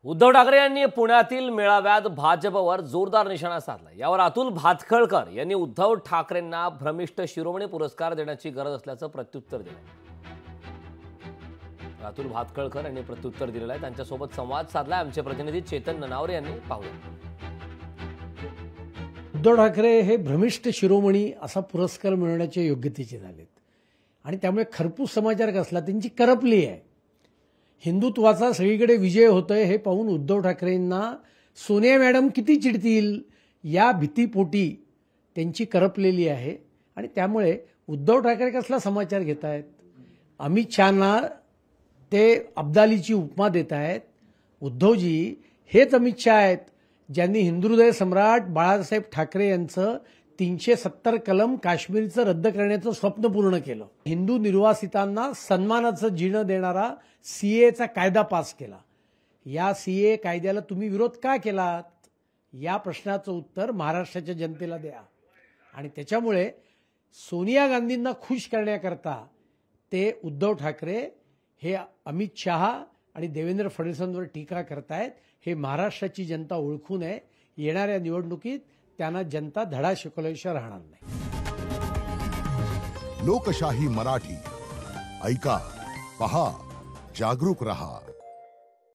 उद्धव ठाकरे यांनी पुण्यातील मेळाव्यात भाजपवर जोरदार निशाणा साधला। यावर अतुल भातखळकर यांनी उद्धव ठाकरेंना भ्रमिष्ट शिरोमणी पुरस्कार देण्याची गरज असल्याचं प्रत्युत्तर दिलं। अतुल भातखळकर यांनी प्रत्युत्तर दिलेलं आहे। त्यांच्यासोबत संवाद साधला आमचे प्रतिनिधी चेतन ननावरे यांनी। पाहूया। उद्धव ठाकरे हे भ्रमिष्ट शिरोमणी असा पुरस्कार मिळवण्याचे योग्यतेचे झालेत आणि त्यामुळे खरपूस समाचार कसला त्यांची करपली आहे। हिंदुत्वाचा सगळीकडे विजय होतोय हे पाहून उद्धव ठाकरेंना सोनिया मॅडम किती चिडतील या भीतीपोटी त्यांची करपलेली आहे आणि त्यामुळे उद्धव ठाकरे कसला समाचार घेत आहेत। अमित शहाना ते अब्दालीची उपमा देत आहेत। उद्धवजी हेच अमित शहा आहेत ज्यांनी हिंदुहृदय सम्राट बाळासाहेब ठाकरे यांचं 370 कलम काश्मीरचं रद्द करण्याचं स्वप्न पूर्ण केलं। हिंदू निर्वासितांना सन्मानाचं जीणं देणारा सीएचा कायदा पास केला। या सीए कायद्याला तुम्ही विरोध का केलात या प्रश्नाचं उत्तर महाराष्ट्राच्या जनतेला द्या। आणि त्याच्यामुळे सोनिया गांधींना खुश करण्याकरता ते उद्धव ठाकरे हे अमित शहा आणि देवेंद्र फडणवीसांवर टीका करतायत। हे महाराष्ट्राची जनता ओळखू नये। येणाऱ्या निवडणुकीत त्यांना जनता धडा शिकवल्याशिवाय राहणार नाही। लोकशाही मराठी ऐका, पहा, जागरूक रहा।